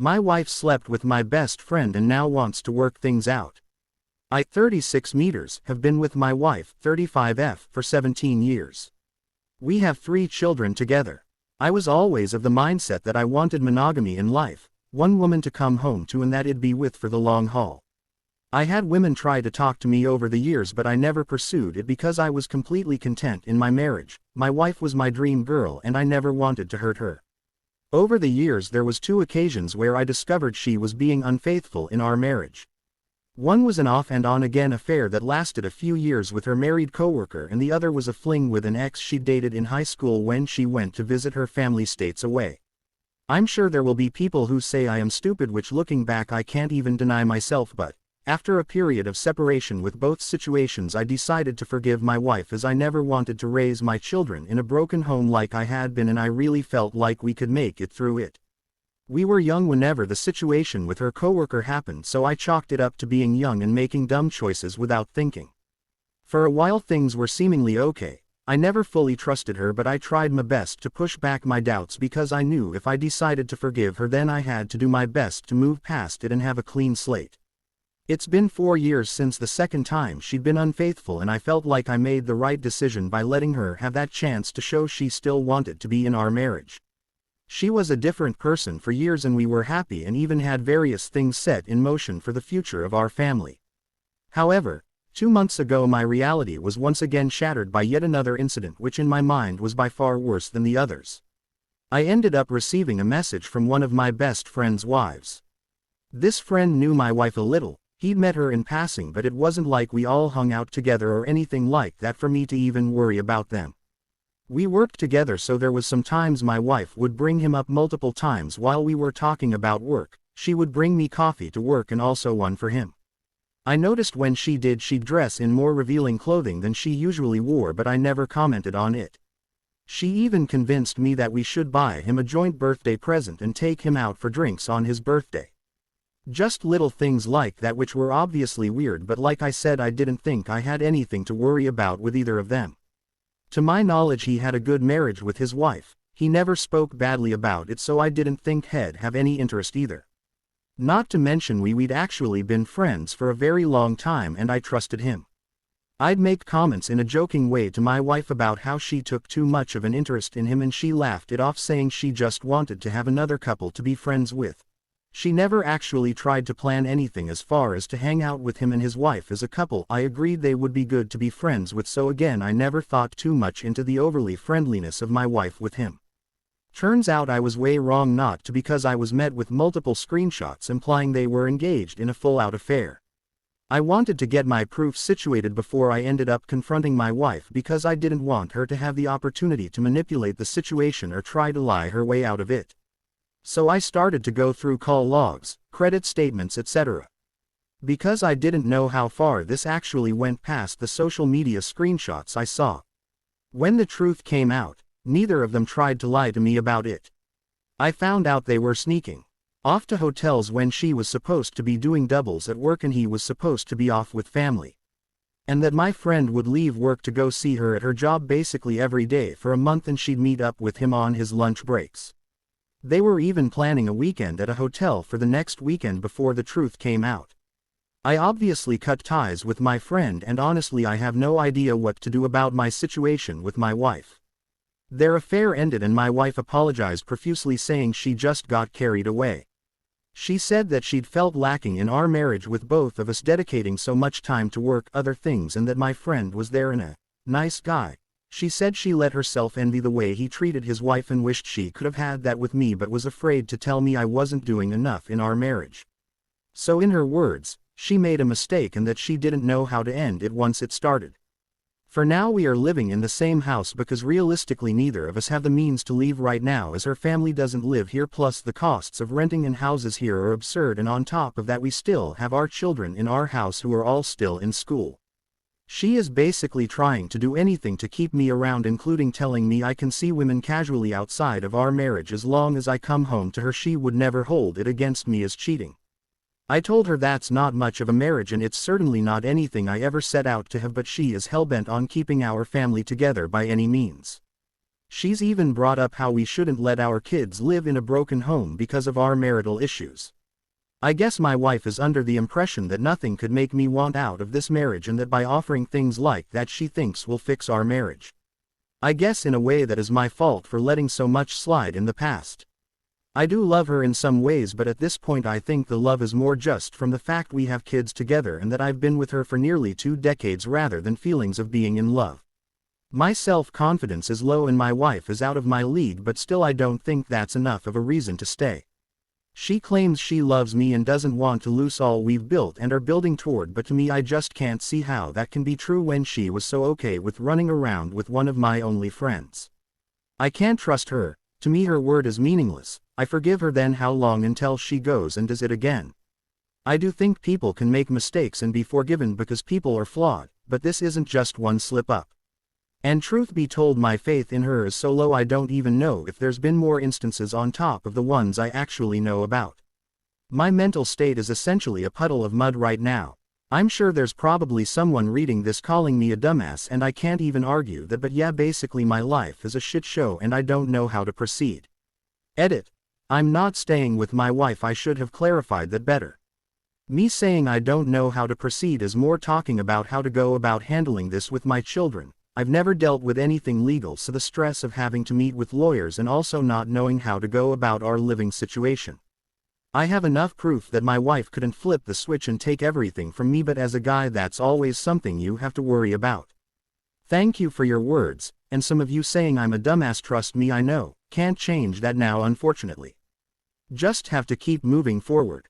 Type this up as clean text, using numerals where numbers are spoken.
My wife slept with my best friend and now wants to work things out. I, 36 meters, have been with my wife, 35F, for 17 years. We have 3 children together. I was always of the mindset that I wanted monogamy in life, one woman to come home to and that I'd be with for the long haul. I had women try to talk to me over the years, but I never pursued it because I was completely content in my marriage. My wife was my dream girl and I never wanted to hurt her. Over the years there was 2 occasions where I discovered she was being unfaithful in our marriage. One was an off and on again affair that lasted a few years with her married coworker, and the other was a fling with an ex she dated in high school when she went to visit her family states away. I'm sure there will be people who say I am stupid, which looking back I can't even deny myself, but after a period of separation with both situations I decided to forgive my wife, as I never wanted to raise my children in a broken home like I had been, and I really felt like we could make it through it. We were young whenever the situation with her coworker happened, so I chalked it up to being young and making dumb choices without thinking. For a while things were seemingly okay. I never fully trusted her, but I tried my best to push back my doubts because I knew if I decided to forgive her then I had to do my best to move past it and have a clean slate. It's been 4 years since the second time she'd been unfaithful, and I felt like I made the right decision by letting her have that chance to show she still wanted to be in our marriage. She was a different person for years and we were happy and even had various things set in motion for the future of our family. However, 2 months ago my reality was once again shattered by yet another incident which in my mind was by far worse than the others. I ended up receiving a message from one of my best friend's wives. This friend knew my wife a little. He'd met her in passing, but it wasn't like we all hung out together or anything like that for me to even worry about them. We worked together, so there was some times my wife would bring him up multiple times while we were talking about work. She would bring me coffee to work and also one for him. I noticed when she did, she'd dress in more revealing clothing than she usually wore, but I never commented on it. She even convinced me that we should buy him a joint birthday present and take him out for drinks on his birthday. Just little things like that which were obviously weird, but like I said, I didn't think I had anything to worry about with either of them. To my knowledge he had a good marriage with his wife. He never spoke badly about it, so I didn't think he'd have any interest either. Not to mention we'd actually been friends for a very long time and I trusted him. I'd make comments in a joking way to my wife about how she took too much of an interest in him and she laughed it off, saying she just wanted to have another couple to be friends with. She never actually tried to plan anything as far as to hang out with him and his wife as a couple. I agreed they would be good to be friends with, so again I never thought too much into the overly friendliness of my wife with him. Turns out I was way wrong, not to, because I was met with multiple screenshots implying they were engaged in a full-out affair. I wanted to get my proof situated before I ended up confronting my wife because I didn't want her to have the opportunity to manipulate the situation or try to lie her way out of it. So I started to go through call logs, credit statements, etc. Because I didn't know how far this actually went past the social media screenshots I saw. When the truth came out, neither of them tried to lie to me about it. I found out they were sneaking off to hotels when she was supposed to be doing doubles at work and he was supposed to be off with family. And that my friend would leave work to go see her at her job basically every day for a month, and she'd meet up with him on his lunch breaks. They were even planning a weekend at a hotel for the next weekend before the truth came out. I obviously cut ties with my friend, and honestly I have no idea what to do about my situation with my wife. Their affair ended and my wife apologized profusely, saying she just got carried away. She said that she'd felt lacking in our marriage with both of us dedicating so much time to work, other things, and that my friend was there and a nice guy. She said she let herself envy the way he treated his wife and wished she could have had that with me, but was afraid to tell me I wasn't doing enough in our marriage. So in her words, she made a mistake and that she didn't know how to end it once it started. For now we are living in the same house because realistically neither of us have the means to leave right now, as her family doesn't live here, plus the costs of renting in houses here are absurd, and on top of that we still have our children in our house who are all still in school. She is basically trying to do anything to keep me around, including telling me I can see women casually outside of our marriage as long as I come home to her. She would never hold it against me as cheating. I told her that's not much of a marriage and it's certainly not anything I ever set out to have, but she is hellbent on keeping our family together by any means. She's even brought up how we shouldn't let our kids live in a broken home because of our marital issues. I guess my wife is under the impression that nothing could make me want out of this marriage and that by offering things like that she thinks will fix our marriage. I guess in a way that is my fault for letting so much slide in the past. I do love her in some ways, but at this point I think the love is more just from the fact we have kids together and that I've been with her for nearly 2 decades rather than feelings of being in love. My self-confidence is low and my wife is out of my league, but still I don't think that's enough of a reason to stay. She claims she loves me and doesn't want to lose all we've built and are building toward, but to me I just can't see how that can be true when she was so okay with running around with one of my only friends. I can't trust her. To me her word is meaningless. I forgive her, then how long until she goes and does it again? I do think people can make mistakes and be forgiven because people are flawed, but this isn't just one slip-up. And truth be told, my faith in her is so low I don't even know if there's been more instances on top of the ones I actually know about. My mental state is essentially a puddle of mud right now. I'm sure there's probably someone reading this calling me a dumbass, and I can't even argue that, but yeah, basically my life is a shit show and I don't know how to proceed. Edit. I'm not staying with my wife. I should have clarified that better. Me saying I don't know how to proceed is more talking about how to go about handling this with my children. I've never dealt with anything legal, so the stress of having to meet with lawyers and also not knowing how to go about our living situation. I have enough proof that my wife couldn't flip the switch and take everything from me, but as a guy that's always something you have to worry about. Thank you for your words, and some of you saying I'm a dumbass. Trust me, I know, can't change that now unfortunately. Just have to keep moving forward.